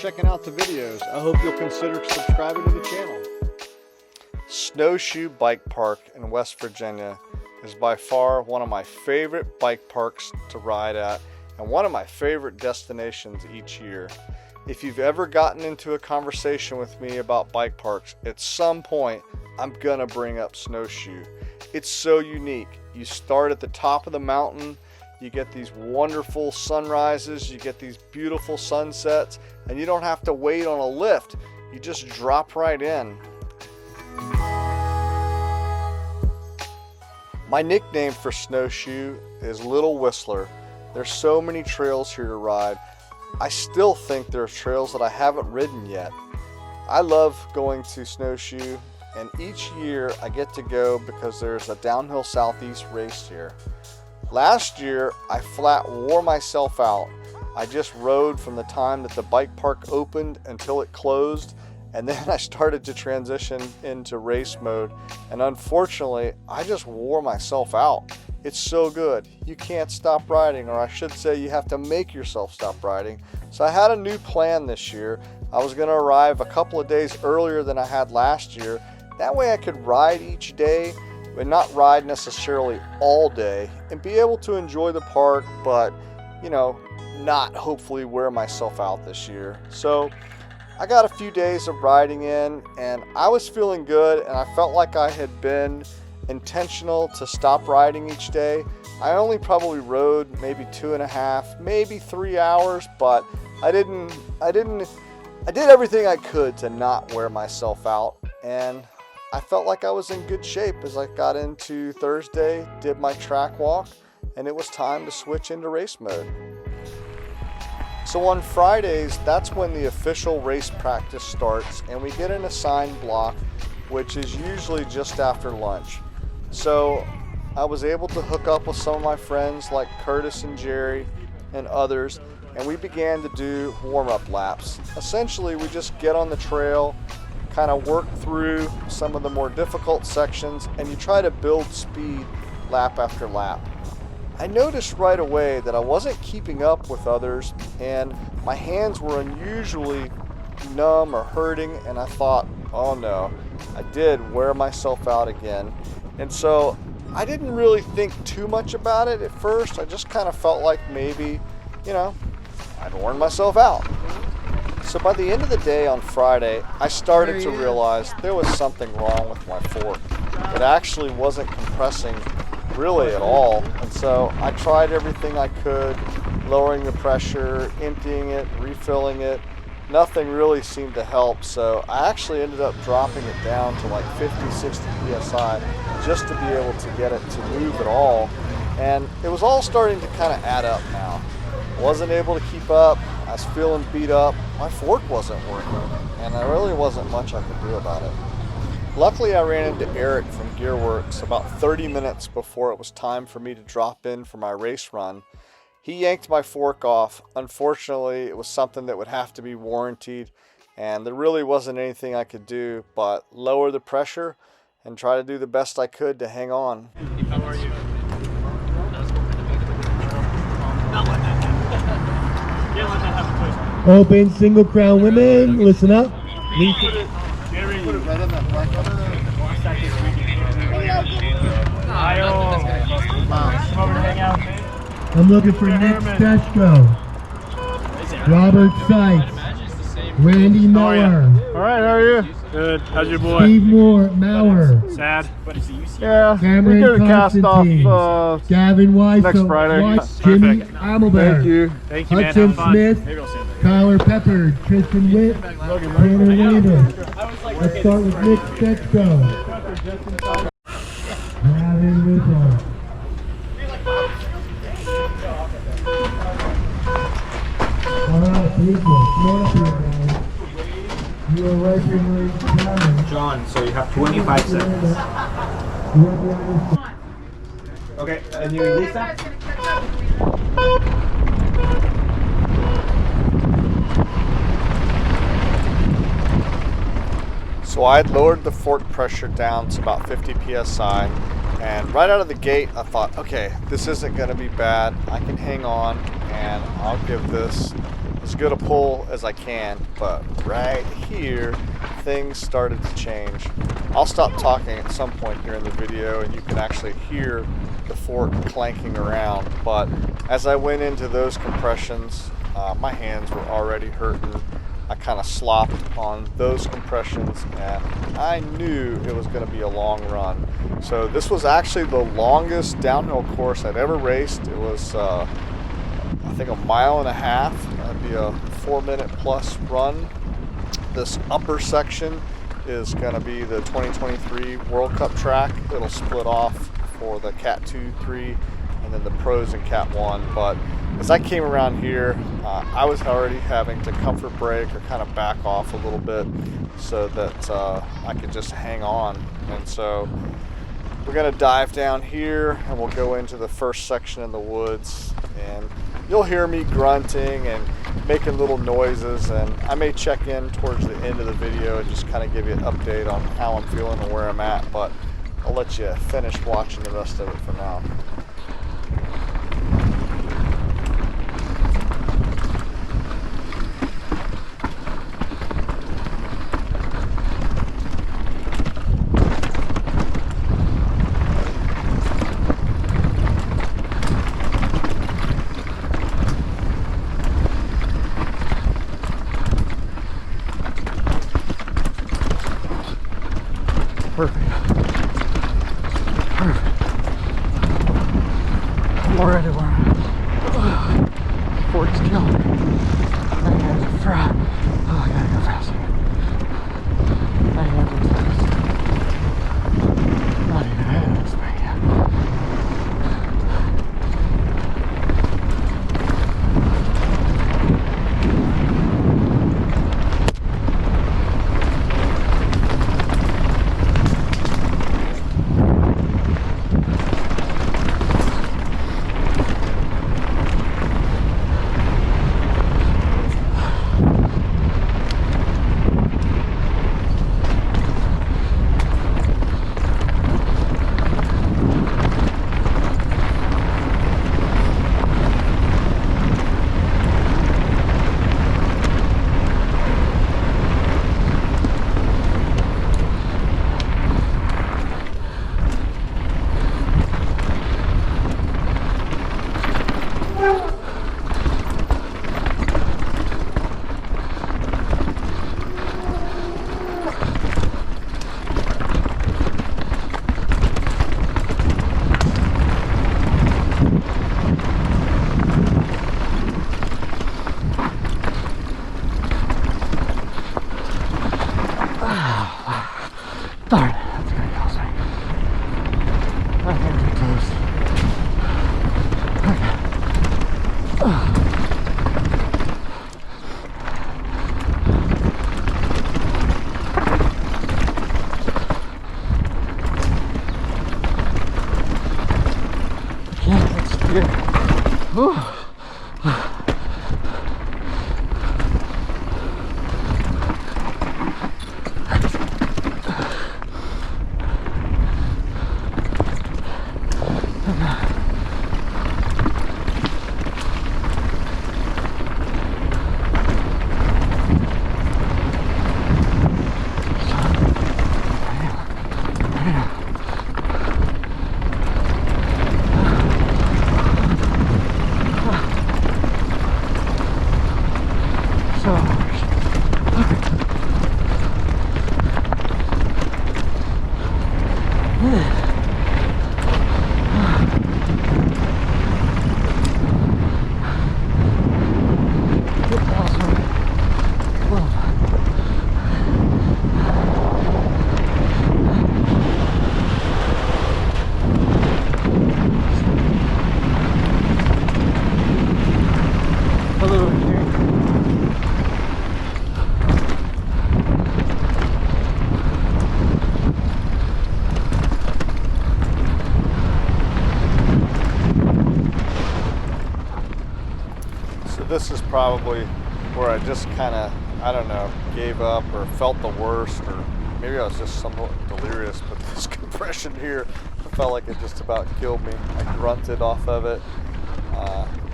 checking out the videos. I hope you'll consider subscribing to the channel. Snowshoe Bike Park in West Virginia is by far one of my favorite bike parks to ride at and one of my favorite destinations each year. If you've ever gotten into a conversation with me about bike parks, at some point I'm gonna bring up Snowshoe. It's so unique. You start at the top of the mountain, you get these wonderful sunrises, you get these beautiful sunsets, and you don't have to wait on a lift. You just drop right in. My nickname for Snowshoe is Little Whistler. There's so many trails here to ride. I still think there are trails that I haven't ridden yet. I love going to Snowshoe, and each year I get to go because there's a downhill southeast race here. Last year I flat wore myself out. I just rode from the time that the bike park opened until it closed, and then I started to transition into race mode, and unfortunately I just wore myself out. It's so good. You can't stop riding, or I should say you have to make yourself stop riding. So I had a new plan this year. I was going to arrive a couple of days earlier than I had last year. That way I could ride each day, but not ride necessarily all day, and be able to enjoy the park, but not hopefully wear myself out this year. So I got a few days of riding in, and I was feeling good, and I felt like I had been intentional to stop riding each day. I only probably rode maybe 2.5, maybe 3 hours, but I did everything I could to not wear myself out, and I felt like I was in good shape as I got into Thursday, did my track walk, and it was time to switch into race mode. So on Fridays, that's when the official race practice starts, and we get an assigned block, which is usually just after lunch. So I was able to hook up with some of my friends like Curtis and Jerry and others, and we began to do warm-up laps. Essentially, we just get on the trail, kind of work through some of the more difficult sections, and you try to build speed lap after lap. I noticed right away that I wasn't keeping up with others, and my hands were unusually numb or hurting, and I thought, oh no, I did wear myself out again. And so I didn't really think too much about it at first. I just kind of felt like maybe, I'd worn myself out. So by the end of the day on Friday, I started to realize there was something wrong with my fork. It actually wasn't compressing really at all. And so I tried everything I could, lowering the pressure, emptying it, refilling it. Nothing really seemed to help. So I actually ended up dropping it down to like 50, 60 PSI just to be able to get it to move at all. And it was all starting to kind of add up now. Wasn't able to keep up. I was feeling beat up. My fork wasn't working, and there really wasn't much I could do about it. Luckily, I ran into Erik from Gearworks about 30 minutes before it was time for me to drop in for my race run. He yanked my fork off. Unfortunately, it was something that would have to be warrantied, and there really wasn't anything I could do but lower the pressure and try to do the best I could to hang on. How are you? Open single crown women, listen up. Jerry. Put it right on that black one. I'm looking for Nick Stechko, Robert Sykes, Randy Miller. All right, how are you? Good. How's your boy? Steve Maurer. Sad. Yeah, Cameron we're gonna cast Constantine. off Gavin Weiss. next Friday. Jimmy Perfect. Amelberg. Thank you. Thank you, man. Hudson Have fun. Smith. Tyler Pepper. Tristan Witt. Tanner Raven. Let's start with Nick Stechko. Gavin Whittle. Alright, people, come on up here, guys. You are right here, Marie. John, so you have 25 seconds. Okay, and you release that? So I had lowered the fork pressure down to about 50 PSI, and right out of the gate I thought, okay, this isn't going to be bad. I can hang on and I'll give this as good a pull as I can, but right here, things started to change. I'll stop talking at some point here in the video and you can actually hear the fork clanking around, but as I went into those compressions, my hands were already hurting. I kind of slopped on those compressions and I knew it was going to be a long run. So this was actually the longest downhill course I'd ever raced. It was I think 1.5 miles. That'd be a 4-minute plus run. This upper section is going to be the 2023 World Cup track. It'll split off for the Cat 2, 3, and then the pros in Cat 1. But as I came around here, I was already having to comfort brake or kind of back off a little bit so that I could just hang on. And so we're going to dive down here and we'll go into the first section in the woods, and you'll hear me grunting and making little noises, and I may check in towards the end of the video and just kind of give you an update on how I'm feeling and where I'm at, but I'll let you finish watching the rest of it for now. Perfect. Perfect. I'm already wearing 40's killing me. My hands are fried. Oh, I gotta go faster. My hands are toast. Not even ahead of this thing yet. Darn, that's gonna cost me. My hands are toast. Okay. Yeah, that's good. Whew. This is probably where I just kind of, I don't know, gave up or felt the worst, or maybe I was just somewhat delirious, but this compression here, I felt like it just about killed me. I grunted off of it.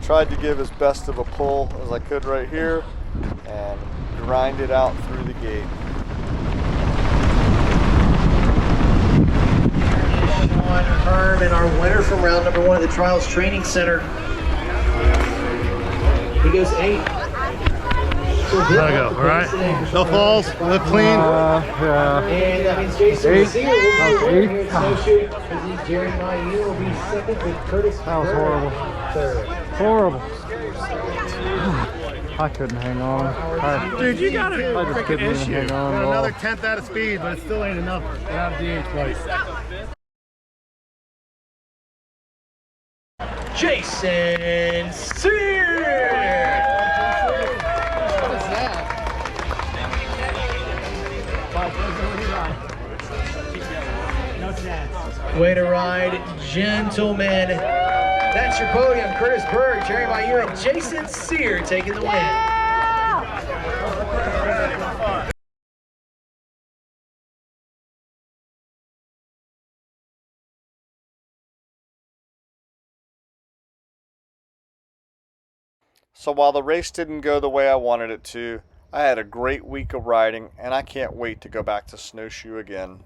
Tried to give as best of a pull as I could right here and grind it out through the gate. On Herm and our winner from round number 1 at the Trials Training Center. He goes 8. Gotta go, all right? No falls, live clean. And that means Jason Sear will be winning here at Snowshoe. Jerry Mayu will be second with Curtis Berg. That was horrible. Third. Horrible. I couldn't hang on. Dude, you got a I just couldn't even hang on at all. another 10th out of speed, but it still ain't enough to get out of DH place. Jason Sear. Way to ride, gentlemen. That's your podium. Curtis Berg, Jerry Mayu, and Jason Sear taking the win. So while the race didn't go the way I wanted it to, I had a great week of riding and I can't wait to go back to Snowshoe again.